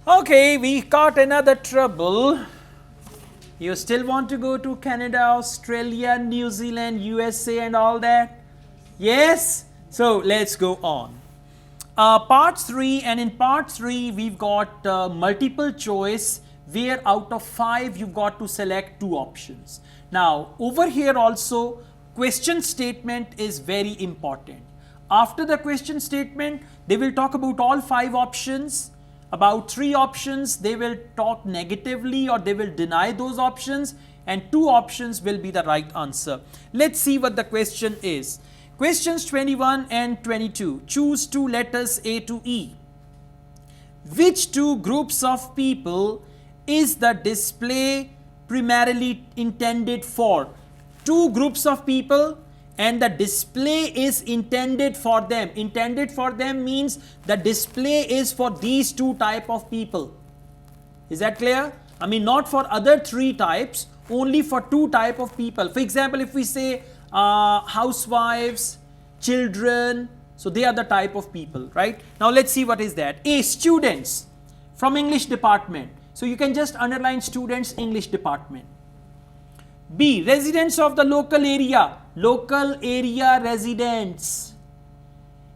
Okay, we caught another trouble. You still want to go to Canada, Australia, New Zealand, USA and all that? Yes? So let's go on. Part 3, and in part 3 we've got multiple choice where out of 5 you've got to select 2 options. Now over here also question statement is very important. After the question statement they will talk about all 5 options. About 3 options they will talk negatively or they will deny those options, and 2 options will be the right answer. Let's see what the question is. Questions 21 and 22. Choose 2 letters A to E. Which 2 groups of people is the display primarily intended for? 2 groups of people and the display is intended for them. Intended for them means the display is for these 2 type of people. Is that clear? I mean not for other 3 types, only for 2 type of people. For example, if we say housewives, children, so they are the type of people, right? Now let's see what is that. A, students from English department. So you can just underline students, English department. B, residents of the local area. Local area residents.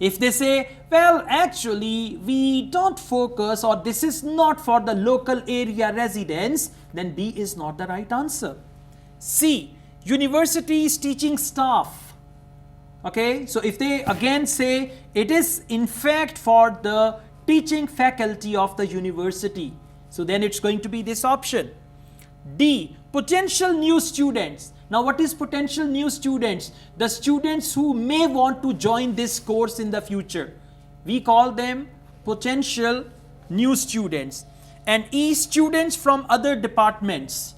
If they say, well, actually we don't focus or this is not for the local area residents, then B is not the right answer. C, university's teaching staff. Okay, so if they again say it is in fact for the teaching faculty of the university, so then it's going to be this option. D, potential new students. Now what is potential new students? The students who may want to join this course in the future. We call them potential new students. And E, students from other departments.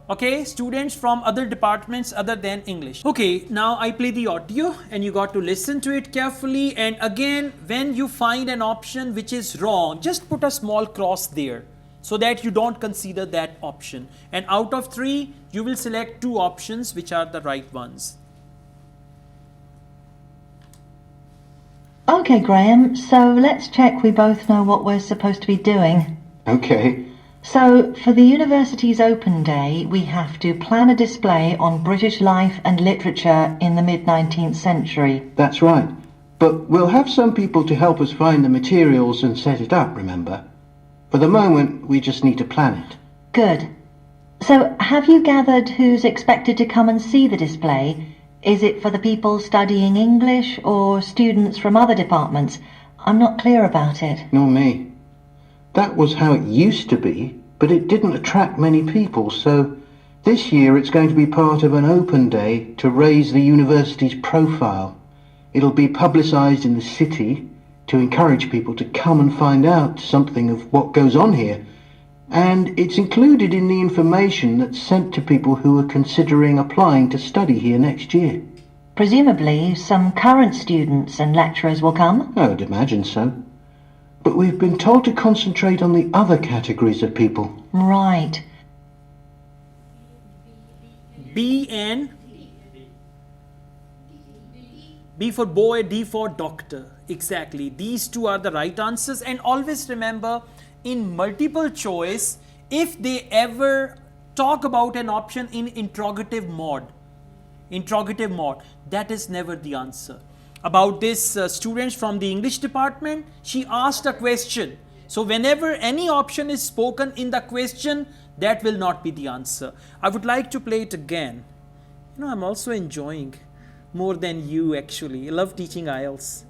Okay, students from other departments other than English. Okay, now I play the audio and you got to listen to it carefully. And again, when you find an option which is wrong, just put a small cross there, so that you don't consider that option. And out of 3, you will select 2 options which are the right ones. Okay, Graham, so let's check we both know what we're supposed to be doing. Okay. So, for the university's open day, we have to plan a display on British life and literature in the mid-19th century. That's right. But we'll have some people to help us find the materials and set it up, remember? For the moment, we just need to plan it. Good. So, have you gathered who's expected to come and see the display? Is it for the people studying English or students from other departments? I'm not clear about it. Nor me. That was how it used to be, but it didn't attract many people, so this year it's going to be part of an open day to raise the university's profile. It'll be publicised in the city to encourage people to come and find out something of what goes on here. And it's included in the information that's sent to people who are considering applying to study here next year. Presumably, some current students and lecturers will come? I would imagine so. But we've been told to concentrate on the other categories of people. Right. B and B for boy, D for doctor. Exactly. These 2 are the right answers. And always remember, in multiple choice, if they ever talk about an option in interrogative mode, that is never the answer. About this students from the English department, she asked a question. So whenever any option is spoken in the question, that will not be the answer. I would like to play it again. You know, I'm also enjoying more than you actually. I love teaching IELTS.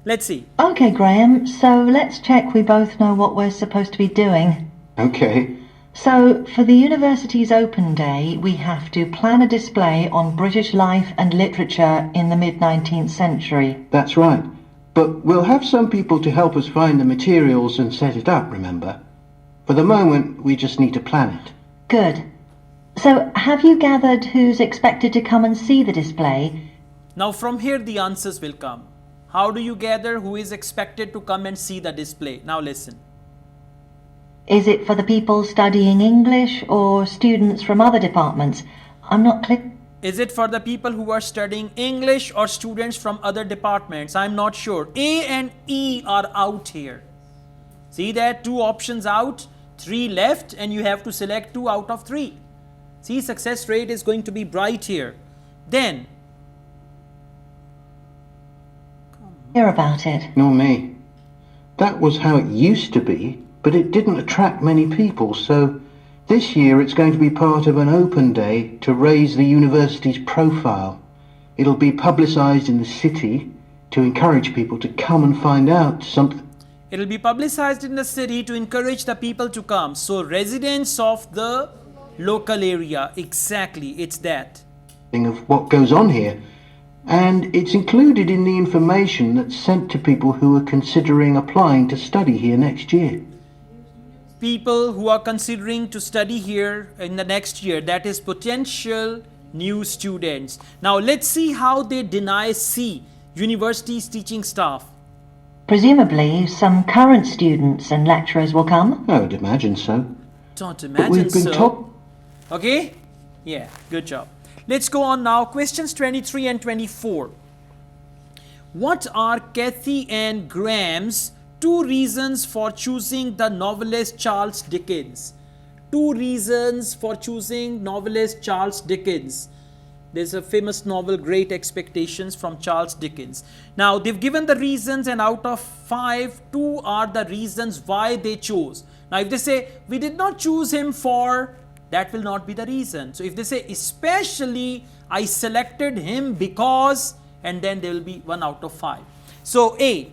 Let's see. Okay, Graham, so let's check we both know what we're supposed to be doing. Okay. So, for the university's open day, we have to plan a display on British life and literature in the mid-19th century. That's right. But we'll have some people to help us find the materials and set it up, remember? For the moment, we just need to plan it. Good. So, have you gathered who's expected to come and see the display? Now from here the answers will come. How do you gather who is expected to come and see the display? Now listen. Is it for the people studying English or students from other departments? I'm not clear. Is it for the people who are studying English or students from other departments? I'm not sure. A and E are out here. See that 2 options out, 3 left, and you have to select 2 out of 3. See, success rate is going to be bright here. Then, Hear about it. Nor me. That was how it used to be, but it didn't attract many people, so this year it's going to be part of an open day to raise the university's profile. It'll be publicised in the city to encourage people to come and find out something it will be publicized in the city to encourage the people to come. So, residents of the local area, exactly, it's that. of what goes on here. And it's included in the information that's sent to people who are considering applying to study here next year. People who are considering to study here in the next year, that is potential new students. Now let's see how they deny C, university's teaching staff. Presumably, some current students and lecturers will come. I would imagine so. Don't But imagine we've been so. told. Okay? Yeah, good job. Let's go on now. Questions 23 and 24. What are Kathy and Graham's 2 reasons for choosing the novelist Charles Dickens? 2 reasons for choosing novelist Charles Dickens. There's a famous novel, Great Expectations, from Charles Dickens. Now, they've given the reasons, and out of 5, 2 are the reasons why they chose. Now, if they say, we did not choose him for, that will not be the reason. So, if they say, especially, I selected him because, and then there will be 1 out of 5. So, A,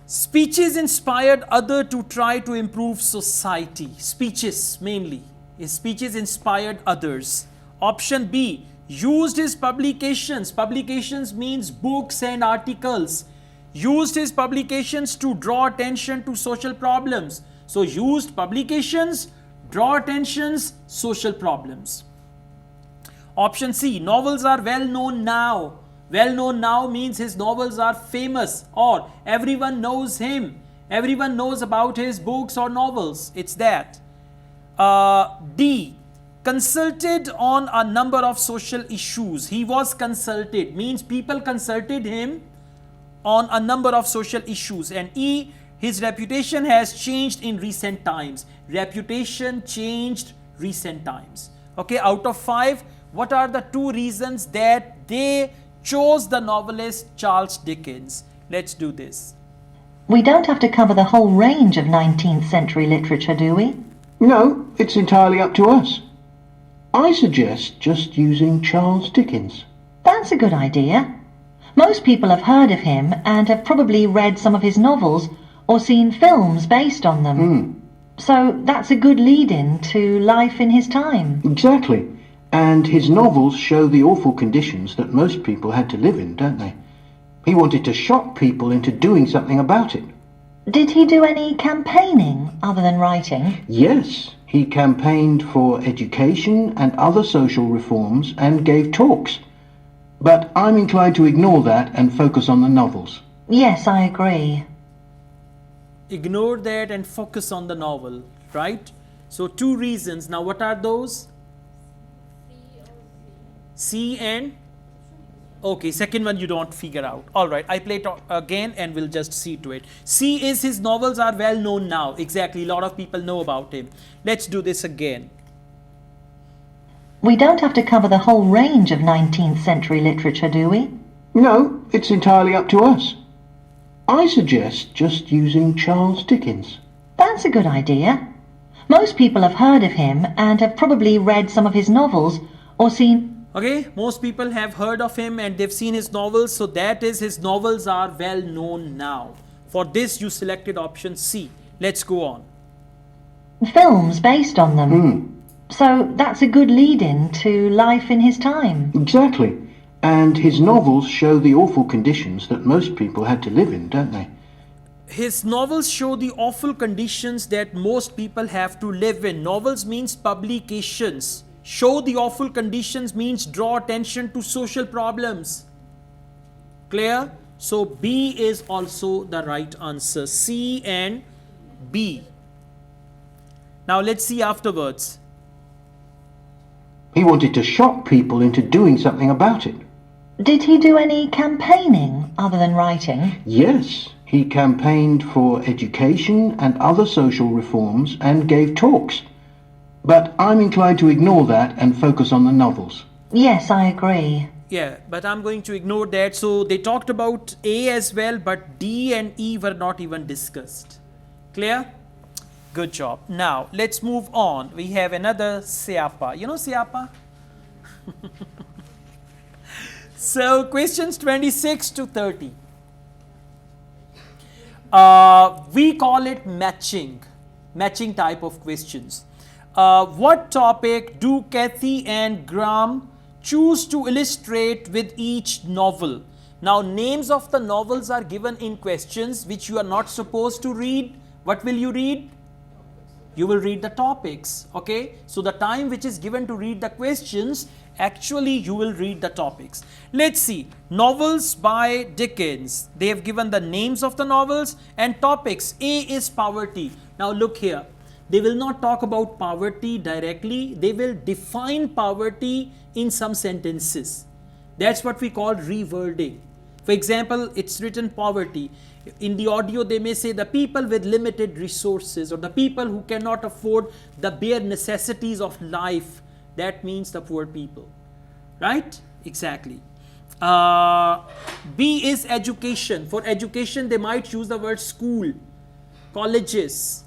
speeches inspired others to try to improve society. Speeches, mainly. His speeches inspired others. Option B, used his publications. Publications means books and articles. Used his publications to draw attention to social problems. So used publications, draw attentions, social problems. Option C, novels are well known now. Well known now means his novels are famous, or everyone knows him. Everyone knows about his books or novels. It's that. D, consulted on a number of social issues. He was consulted, means people consulted him on a number of social issues. And E, his reputation has changed in recent times. Reputation changed recent times. Okay, out of 5, what are the 2 reasons that they chose the novelist Charles Dickens? Let's do this. We don't have to cover the whole range of 19th century literature, do we? No, it's entirely up to us. I suggest just using Charles Dickens. That's a good idea. Most people have heard of him and have probably read some of his novels or seen films based on them. So that's a good lead-in to life in his time. Exactly. And his novels show the awful conditions that most people had to live in, don't they? He wanted to shock people into doing something about it. Did he do any campaigning other than writing? Yes, he campaigned for education and other social reforms and gave talks. But I'm inclined to ignore that and focus on the novels. Yes, I agree. Ignore that and focus on the novel, right? So 2 reasons. Now what are those? C and? Okay, second one you don't figure out. Alright, I play it again and we'll just see to it. C is his novels are well known now. Exactly, a lot of people know about him. Let's do this again. We don't have to cover the whole range of 19th century literature, do we? No, it's entirely up to us. I suggest just using Charles Dickens. That's a good idea. Most people have heard of him and have probably read some of his novels or seen... Okay, most people have heard of him and they've seen his novels, so that is his novels are well known now. For this you selected option C. Let's go on. films based on them. So that's a good lead-in to life in his time. Exactly. And his novels show the awful conditions that most people had to live in, don't they? His novels show the awful conditions that most people have to live in. Novels means publications. Show the awful conditions means draw attention to social problems. Clear? So B is also the right answer. C and B. Now let's see afterwards. He wanted to shock people into doing something about it. Did he do any campaigning other than writing? Yes, He campaigned for education and other social reforms and gave talks. But I'm inclined to ignore that and focus on the novels. Yes, I agree. Yeah, but I'm going to ignore that. So they talked about A as well, but D and E were not even discussed. Clear? Good job. Now, let's move on. We have another Siapa. You know Siapa? So, questions 26 to 30. We call it matching type of questions. What topic do Kathy and Graham choose to illustrate with each novel? Now, names of the novels are given in questions which you are not supposed to read. What will you read? You will read the topics, okay? So, the time which is given to read the questions, actually you will read the topics. Let's see, novels by Dickens. They have given the names of the novels and topics. A is poverty. Now, look here. They will not talk about poverty directly. They will define poverty in some sentences. That's what we call rewording. For example, it's written poverty. In the audio, they may say the people with limited resources or the people who cannot afford the bare necessities of life. That means the poor people, right? Exactly. B is education. For education, they might use the word school, colleges,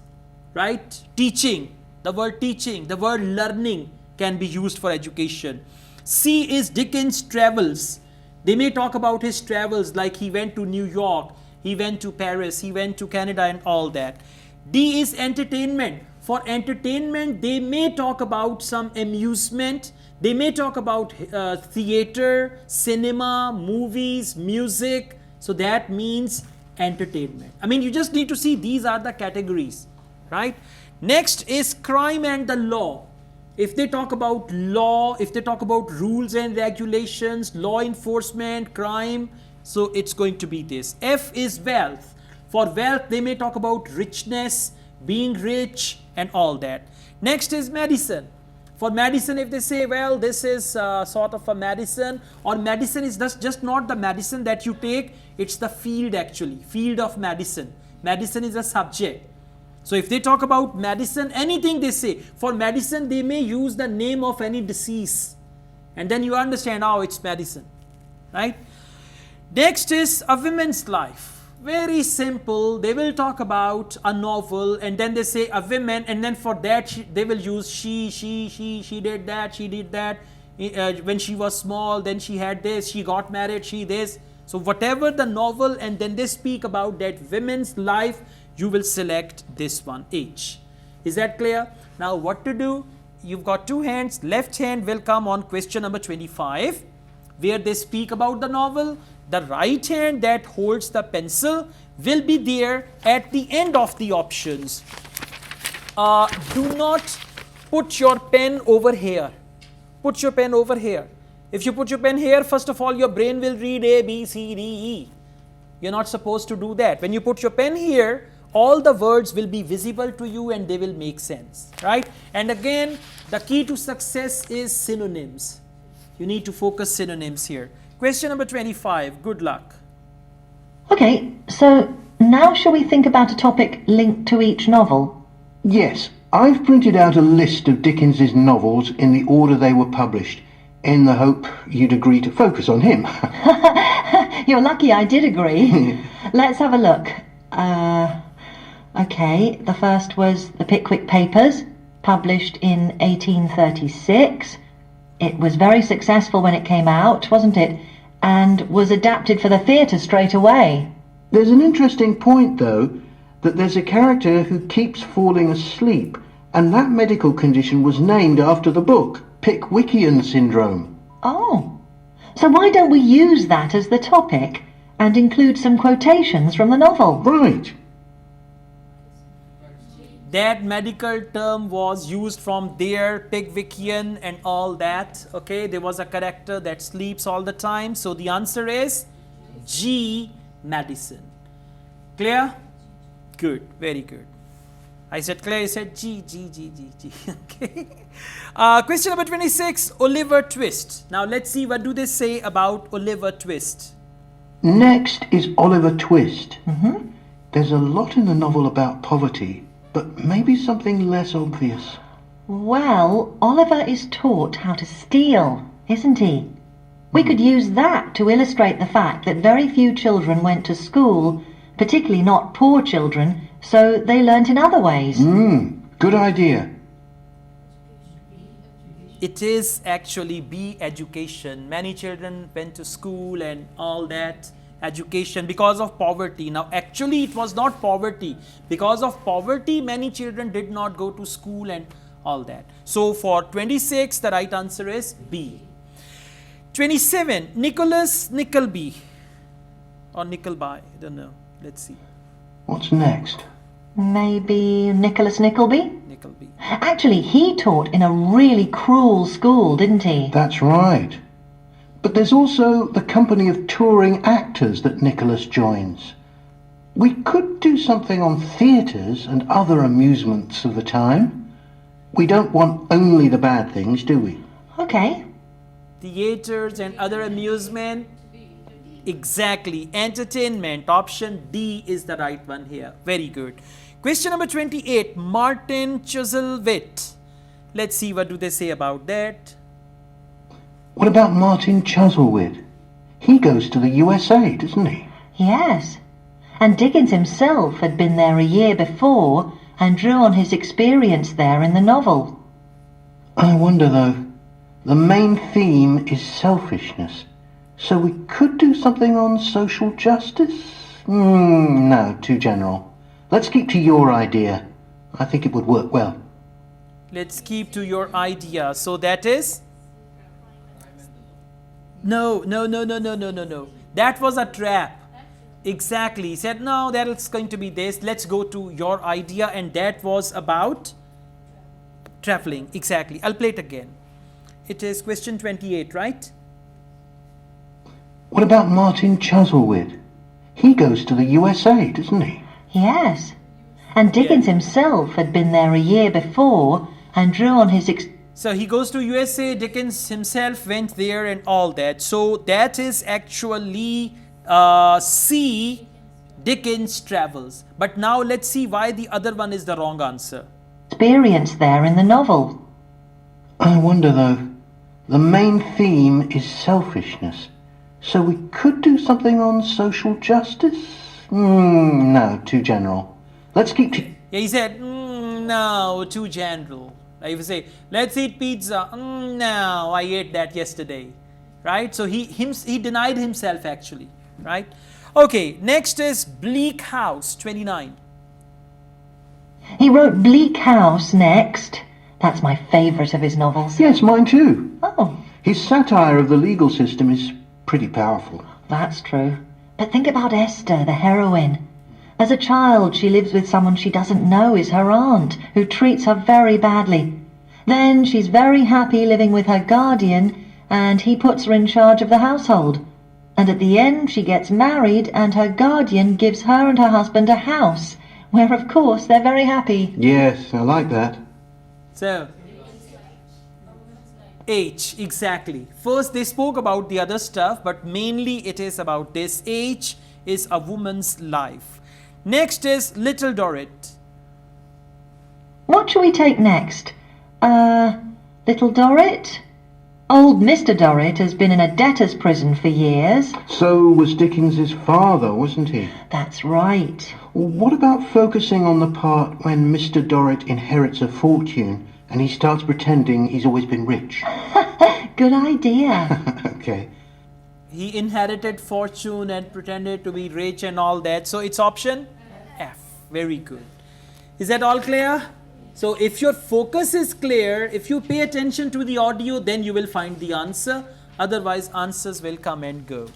right? Teaching, the word learning can be used for education. C is Dickens' travels. They may talk about his travels, like he went to New York, he went to Paris, he went to Canada and all that. D is entertainment. For entertainment, they may talk about some amusement. They may talk about theater, cinema, movies, music. So that means entertainment. I mean, you just need to see these are the categories, right? Next is crime and the law. If they talk about law, if they talk about rules and regulations, law enforcement, crime, so it's going to be this. F is wealth. For wealth, they may talk about richness, being rich and all that. Next is medicine. For medicine, if they say, well, this is sort of a medicine, or medicine is just not the medicine that you take, it's the field actually, field of medicine. Medicine is a subject. So if they talk about medicine, anything they say, for medicine, they may use the name of any disease. And then you understand, oh, it's medicine, right? Next is a woman's life. Very simple. They will talk about a novel and then they say a woman, and then for that they will use she did that, she did that. When she was small, then she had this, she got married, she this. So whatever the novel, and then they speak about that women's life, you will select this one, H. Is that clear? Now what to do? You've got two hands. Left hand will come on question number 25, where they speak about the novel. The right hand that holds the pencil will be there at the end of the options. Do not put your pen over here. Put your pen over here. If you put your pen here, first of all, your brain will read A, B, C, D, E. You're not supposed to do that. When you put your pen here, all the words will be visible to you and they will make sense, right? And again, the key to success is synonyms. You need to focus synonyms here. Question number 25. Good luck. Okay, so now shall we think about a topic linked to each novel? Yes, I've printed out a list of Dickens's novels in the order they were published, in the hope you'd agree to focus on him. You're lucky I did agree. Let's have a look. Okay, the first was The Pickwick Papers, published in 1836. It was very successful when it came out, wasn't it? And was adapted for the theatre straight away. There's an interesting point, though, that there's a character who keeps falling asleep, and that medical condition was named after the book, Pickwickian syndrome. Oh, so why don't we use that as the topic and include some quotations from the novel? Right. That medical term was used from there, Pickwickian and all that. Okay, there was a character that sleeps all the time. So the answer is G, medicine. Clear? Good, very good. I said clear, I said G. Okay. Question number 26, Oliver Twist. Now let's see what do they say about Oliver Twist. Next is Oliver Twist. There's a lot in the novel about poverty, but maybe something less obvious. Well, Oliver is taught how to steal, isn't he? We could use that to illustrate the fact that very few children went to school, particularly not poor children, so they learnt in other ways. Good idea. It is actually B, education. Many children went to school and all that. Education because of poverty. Now actually it was not poverty. Because of poverty many children did not go to school and all that. So for 26 the right answer is B. 27, Nicholas Nickleby or Nickleby, I don't know. Let's see. What's next? Maybe Nicholas Nickleby? Nickleby. Actually, he taught in a really cruel school, didn't he? That's right. But there's also the company of touring actors that Nicholas joins. We could do something on theatres and other amusements of the time. We don't want only the bad things, do we? Okay. Theaters and other amusement. Exactly. Entertainment. Option D is the right one here. Very good. Question number 28. Martin Chuzzlewit. Let's see what do they say about that. What about Martin Chuzzlewit? He goes to the USA, doesn't he? Yes. And Dickens himself had been there a year before and drew on his experience there in the novel. I wonder though, the main theme is selfishness. So we could do something on social justice? No, too general. Let's keep to your idea. I think it would work well. Let's keep to your idea. So that is? No. That was a trap. Exactly. He said, no, that's going to be this. Let's go to your idea. And that was about traveling. Exactly. I'll play it again. It is question 28, right? What about Martin Chuzzlewit? He goes to the USA, doesn't he? Yes. And Dickens himself had been there a year before and drew on his So he goes to USA, Dickens himself went there and all that. So that is actually C, Dickens travels. But now let's see why the other one is the wrong answer. experience there in the novel. I wonder though, the main theme is selfishness. So we could do something on social justice? No, too general. Let's keep to... Yeah, he said, no, too general. Like if you say, let's eat pizza. No, I ate that yesterday. Right? So he denied himself actually. Right? Okay, next is Bleak House, 29. He wrote Bleak House next. That's my favourite of his novels. Yes, mine too. Oh, His satire of the legal system is pretty powerful. that's true. But think about Esther, the heroine. As a child, she lives with someone she doesn't know is her aunt, who treats her very badly. Then she's very happy living with her guardian, and he puts her in charge of the household. And at the end, she gets married, and her guardian gives her and her husband a house, where, of course, they're very happy. Yes, I like that. So, H, exactly. First they spoke about the other stuff, but mainly it is about this. H is a woman's life. Next is Little Dorrit. What shall we take next? Little Dorrit? Old Mr. Dorrit has been in a debtor's prison for years. So was Dickens's father, wasn't he? That's right. What about focusing on the part when Mr. Dorrit inherits a fortune and he starts pretending he's always been rich? Good idea. Okay. He inherited fortune and pretended to be rich and all that. So it's option F. Very good. Is that all clear? So if your focus is clear, if you pay attention to the audio, then you will find the answer. Otherwise, answers will come and go.